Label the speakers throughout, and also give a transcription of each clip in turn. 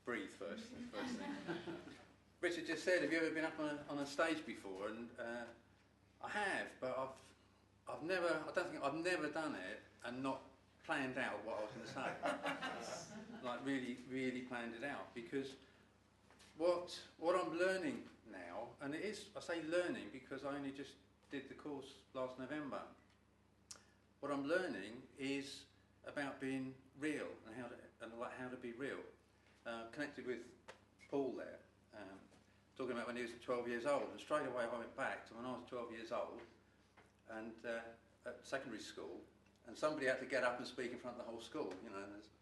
Speaker 1: breathe first thing. Richard just said, have you ever been up on a stage before? And I have, but I don't think I've never done it and not planned out what I was going to say. Like really planned it out, because what I'm learning now, and it is, I say learning because I only just did the course last November. What I'm learning is about being real and how to be real. Connected with Paul there, talking about when he was 12 years old, and straight away I went back to when I was 12 years old and at secondary school, and somebody had to get up and speak in front of the whole school, you know, and there's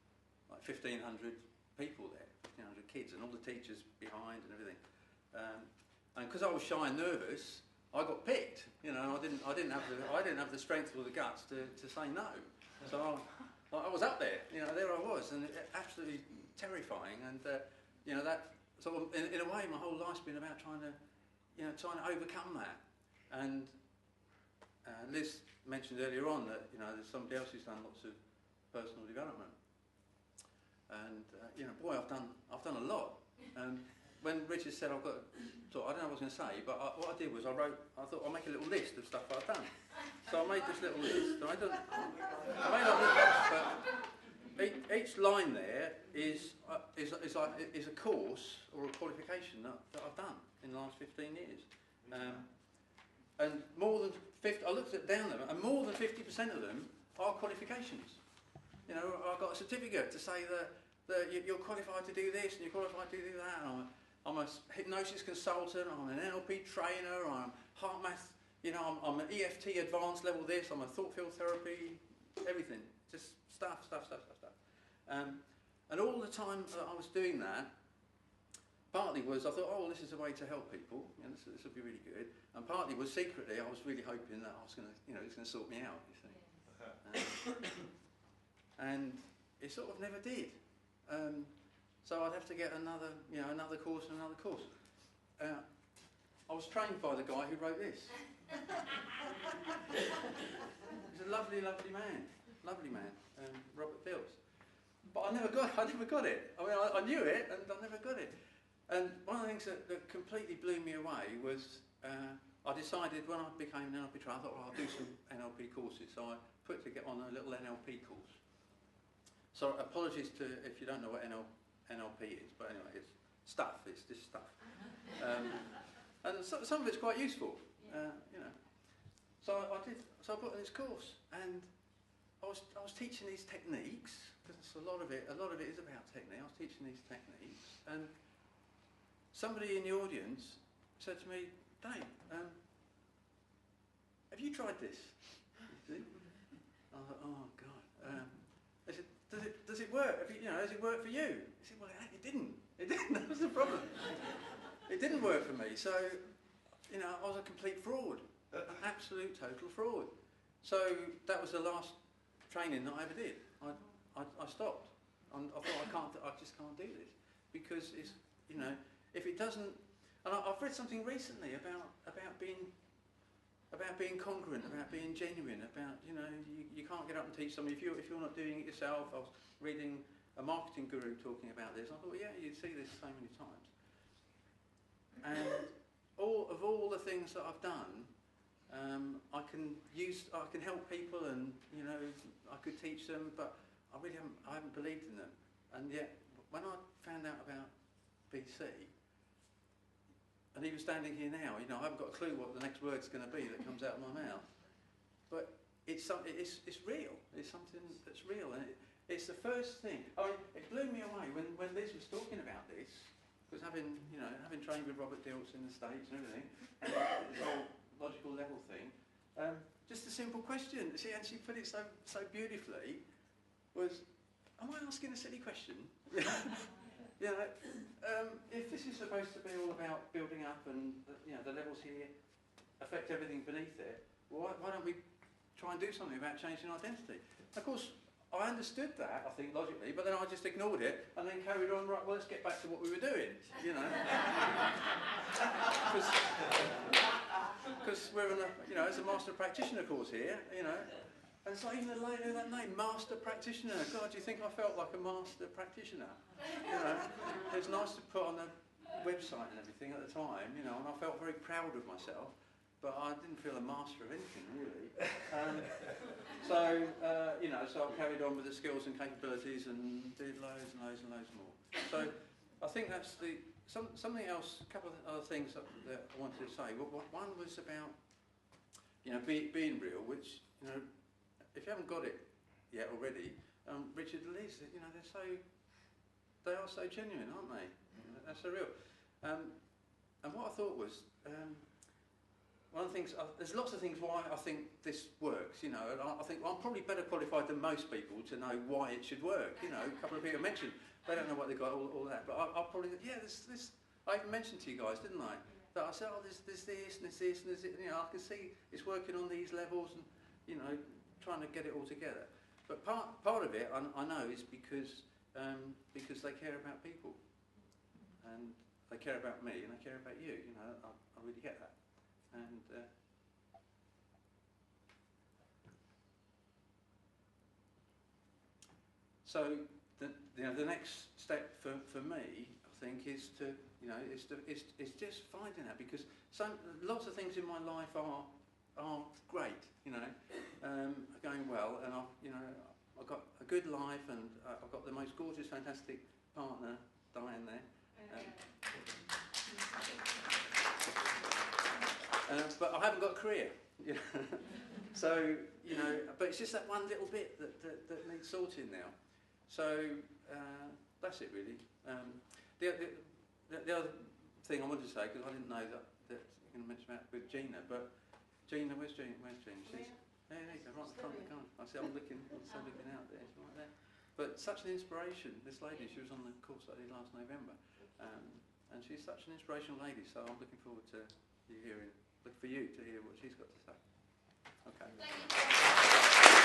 Speaker 1: like 1,500 people there, 1,500 kids, and all the teachers behind and everything. And because I was shy and nervous, I got picked, you know. I didn't have the strength or the guts to say no. So I was up there, you know, there I was, and absolutely terrifying. And you know, that sort of, in a way, my whole life's been about trying to overcome that. And Liz mentioned earlier on that, you know, there's somebody else who's done lots of personal development, and you know, boy, I've done a lot. When Richard said I don't know what I was going to say, but what I did was I thought I'll make a little list of stuff I've done. So I made this little list. I made a little list, but each line there is a course or a qualification that I've done in the last 15 years. And more than 50, I looked down them, and more than 50% of them are qualifications. You know, I've got a certificate to say that you're qualified to do this and you're qualified to do that. And I'm a hypnosis consultant, I'm an NLP trainer, I'm heart math, you know, I'm an EFT advanced level this, I'm a thought field therapy, everything, just stuff. And all the time that I was doing that, partly was I thought, oh, this is a way to help people, you know, this will be really good. And partly was secretly I was really hoping that I was going to, you know, it's going to sort me out, you see. And it sort of never did. So I'd have to get another course and another course. I was trained by the guy who wrote this. He's a lovely man, Robert Fields. But I never got it. I mean, I knew it, and I never got it. And one of the things that completely blew me away was I decided when I became an NLP trainer, I thought, well, I'll do some NLP courses. So I put to get on a little NLP course. So apologies if you don't know what NLP is, but anyway, it's stuff. It's just stuff, and some of it's quite useful, you know. So I put on this course, and I was teaching these techniques, because a lot of it is about technique. I was teaching these techniques, and somebody in the audience said to me, "Dave, have you tried this?" I thought, "Oh God." They said, Does it work? Does it work for you? He said, well, it didn't. It didn't. That was the problem. It didn't work for me. So, you know, I was a complete fraud, an absolute total fraud. So that was the last training that I ever did. I stopped. I thought I just can't do this, because it's, you know, if it doesn't. And I've read something recently about being congruent, about being genuine, about, you know, you can't get up and teach somebody if you're not doing it yourself. I was reading a marketing guru talking about this. I thought, well, yeah, you see this so many times. And all the things that I've done, I can help people, and, you know, I could teach them, but I haven't believed in them. And yet, when I found out about BC, and even standing here now, you know, I haven't got a clue what the next word's going to be that comes out of my mouth. But it's real. It's something that's real, and it's the first thing. I mean, it blew me away when Liz was talking about this, because having trained with Robert Dilts in the States and everything, and the whole logical level thing, just a simple question. And she put it so beautifully. Was, am I asking a silly question? You know, if this is supposed to be all about building up, and, you know, the levels here affect everything beneath it, why don't we try and do something about changing identity? Of course, I understood that, I think, logically, but then I just ignored it and then carried on. Right, well, let's get back to what we were doing, you know, because we're in a, you know, it's a master practitioner course here, you know, And it's like, even the lady, that name, master practitioner. God, do you think I felt like a master practitioner? You know, it was nice to put on the website and everything at the time, you know, and I felt very proud of myself, but I didn't feel a master of anything, really. You know, so I carried on with the skills and capabilities and did loads and loads and loads more. So I think that's something else, a couple of other things that I wanted to say. One was about, you know, being real, which, you know, if you haven't got it yet already, Richard and Liz, you know, they are so genuine, aren't they? You know, they're so real. And what I thought was, one of the things, there's lots of things why I think this works, you know, and I think I'm probably better qualified than most people to know why it should work, you know. A couple of people mentioned, they don't know what they got, all that, but I'll probably, yeah, this, I even mentioned to you guys, didn't I? That I said, oh, there's this, and there's this, and there's it, you know, I can see it's working on these levels, and, you know, trying to get it all together. But part of it, I know, is because they care about people, and they care about me, and they care about you. You know, I really get that. And so the next step for me, I think, is to, you know, is just finding that, because lots of things in my life are great, you know, going well, and I've got a good life, and I've got the most gorgeous, fantastic partner, Diane, there. But I haven't got a career, you know. So, you know, but it's just that one little bit that needs sorting now. So that's it, really. The other thing I wanted to say, because I didn't know that you're going to mention about with Gina, but Gina, where's Gina? She's there you go, right in front of the car. I see, I'm looking out there. She's right there. But such an inspiration, this lady. She was on the course I did last November, and she's such an inspirational lady. So I'm looking forward to you to hear what she's got to say. Okay. Thank you.